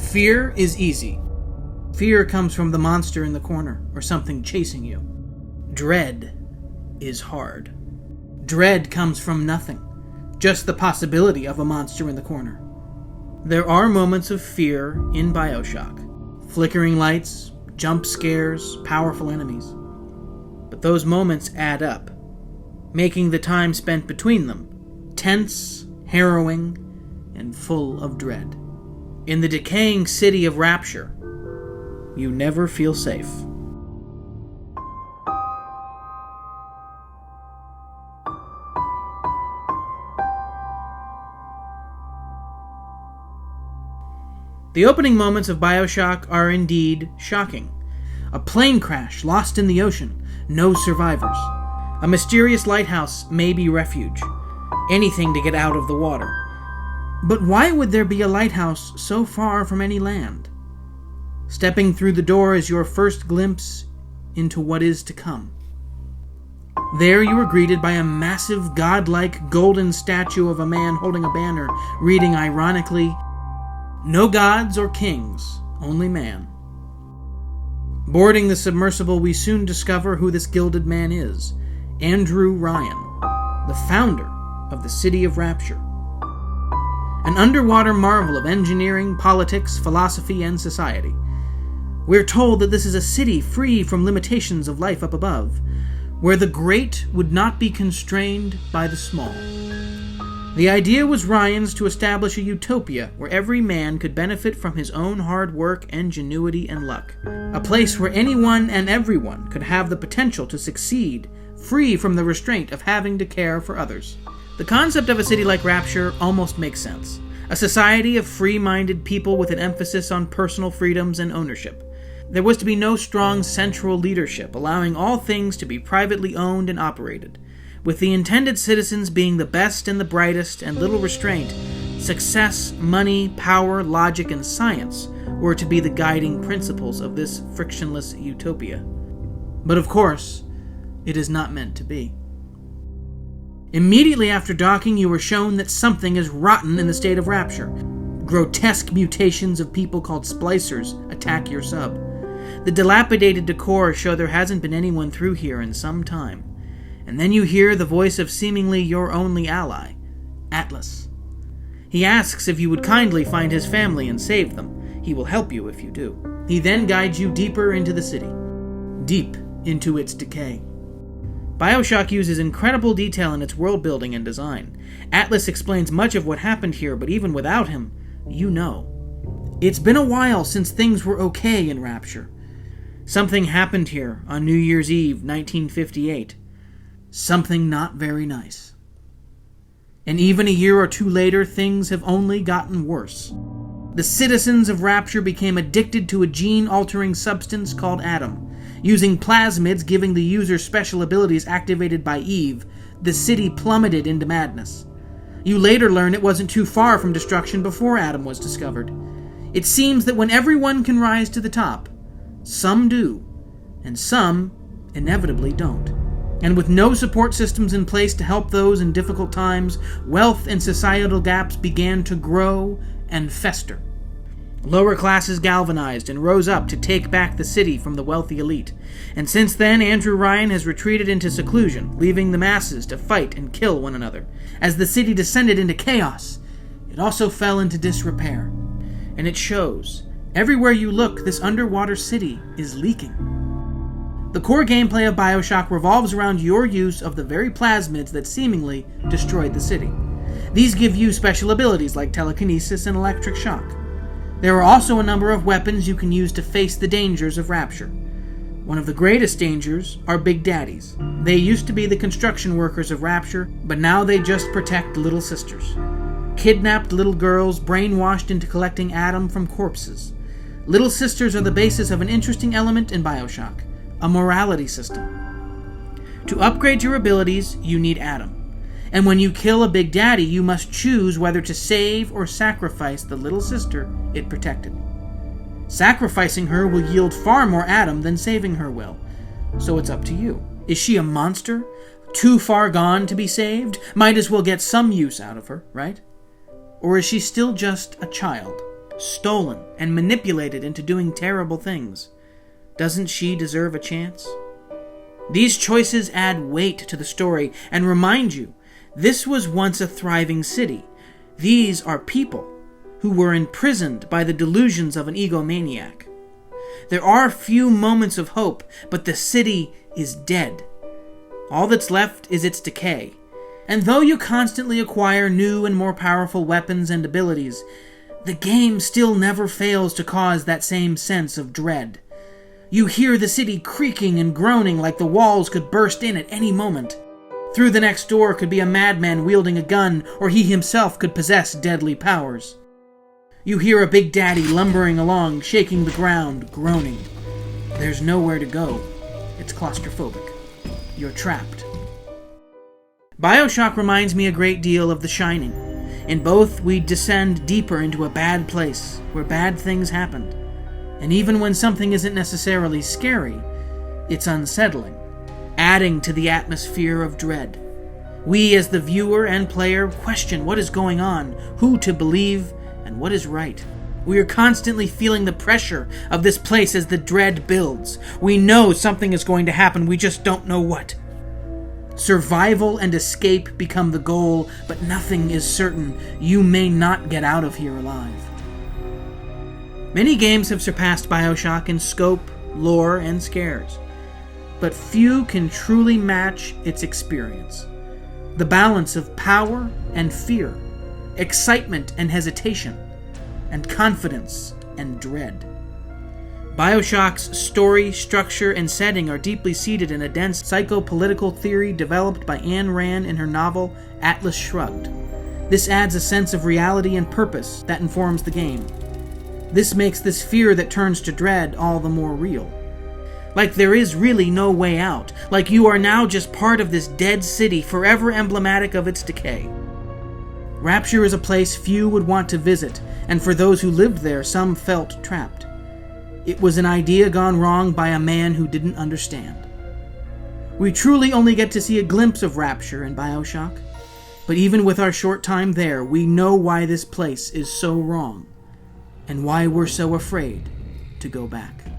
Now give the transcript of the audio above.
Fear is easy. Fear comes from the monster in the corner or something chasing you. Dread is hard. Dread comes from nothing, just the possibility of a monster in the corner. There are moments of fear in BioShock. Flickering lights, jump scares, powerful enemies. But those moments add up, making the time spent between them tense, harrowing, and full of dread. In the decaying city of Rapture, you never feel safe. The opening moments of BioShock are indeed shocking. A plane crash lost in the ocean, no survivors. A mysterious lighthouse may be refuge. Anything to get out of the water. But why would there be a lighthouse so far from any land? Stepping through the door is your first glimpse into what is to come. There you are greeted by a massive, godlike, golden statue of a man holding a banner, reading ironically, "No gods or kings, only man." Boarding the submersible, we soon discover who this gilded man is. Andrew Ryan, the founder of the city of Rapture. An underwater marvel of engineering, politics, philosophy, and society. We're told that this is a city free from limitations of life up above, where the great would not be constrained by the small. The idea was Ryan's to establish a utopia where every man could benefit from his own hard work, ingenuity, and luck. A place where anyone and everyone could have the potential to succeed, free from the restraint of having to care for others. The concept of a city like Rapture almost makes sense. A society of free-minded people with an emphasis on personal freedoms and ownership. There was to be no strong central leadership, allowing all things to be privately owned and operated. With the intended citizens being the best and the brightest and little restraint, success, money, power, logic, and science were to be the guiding principles of this frictionless utopia. But of course, it is not meant to be. Immediately after docking, you are shown that something is rotten in the state of Rapture. Grotesque mutations of people called splicers attack your sub. The dilapidated decor show there hasn't been anyone through here in some time. And then you hear the voice of seemingly your only ally, Atlas. He asks if you would kindly find his family and save them. He will help you if you do. He then guides you deeper into the city, deep into its decay. BioShock uses incredible detail in its world building and design. Atlas explains much of what happened here, but even without him, you know. It's been a while since things were okay in Rapture. Something happened here on New Year's Eve, 1958. Something not very nice. And even a year or two later, things have only gotten worse. The citizens of Rapture became addicted to a gene-altering substance called Adam. Using plasmids giving the user special abilities activated by Eve, the city plummeted into madness. You later learn it wasn't too far from destruction before Adam was discovered. It seems that when everyone can rise to the top, some do, and some inevitably don't. And with no support systems in place to help those in difficult times, wealth and societal gaps began to grow and fester. Lower classes galvanized and rose up to take back the city from the wealthy elite. And since then, Andrew Ryan has retreated into seclusion, leaving the masses to fight and kill one another. As the city descended into chaos, it also fell into disrepair. And it shows. Everywhere you look, this underwater city is leaking. The core gameplay of BioShock revolves around your use of the very plasmids that seemingly destroyed the city. These give you special abilities like telekinesis and electric shock. There are also a number of weapons you can use to face the dangers of Rapture. One of the greatest dangers are Big Daddies. They used to be the construction workers of Rapture, but now they just protect little sisters. Kidnapped little girls brainwashed into collecting Adam from corpses. Little sisters are the basis of an interesting element in BioShock, a morality system. To upgrade your abilities, you need Adam. And when you kill a Big Daddy, you must choose whether to save or sacrifice the little sister it protected. Sacrificing her will yield far more Adam than saving her will. So it's up to you. Is she a monster? Too far gone to be saved? Might as well get some use out of her, right? Or is she still just a child? stolen, and manipulated into doing terrible things. Doesn't she deserve a chance? These choices add weight to the story and remind you, this was once a thriving city. These are people who were imprisoned by the delusions of an egomaniac. There are few moments of hope, but the city is dead. All that's left is its decay. And though you constantly acquire new and more powerful weapons and abilities, the game still never fails to cause that same sense of dread. You hear the city creaking and groaning like the walls could burst in at any moment. Through the next door could be a madman wielding a gun, or he himself could possess deadly powers. You hear a Big Daddy lumbering along, shaking the ground, groaning. There's nowhere to go. It's claustrophobic. You're trapped. BioShock reminds me a great deal of The Shining. In both, we descend deeper into a bad place, where bad things happen. And even when something isn't necessarily scary, it's unsettling, adding to the atmosphere of dread. We, as the viewer and player, question what is going on, who to believe, and what is right. We are constantly feeling the pressure of this place as the dread builds. We know something is going to happen, we just don't know what. Survival and escape become the goal, but nothing is certain. You may not get out of here alive. Many games have surpassed BioShock in scope, lore, and scares, but few can truly match its experience. The balance of power and fear, excitement and hesitation, and confidence and dread. BioShock's story, structure, and setting are deeply seated in a dense psychopolitical theory developed by Ayn Rand in her novel Atlas Shrugged. This adds a sense of reality and purpose that informs the game. This makes this fear that turns to dread all the more real. Like there is really no way out, like you are now just part of this dead city forever emblematic of its decay. Rapture is a place few would want to visit, and for those who lived there, some felt trapped. It was an idea gone wrong by a man who didn't understand. We truly only get to see a glimpse of Rapture in BioShock, but even with our short time there, we know why this place is so wrong, and why we're so afraid to go back.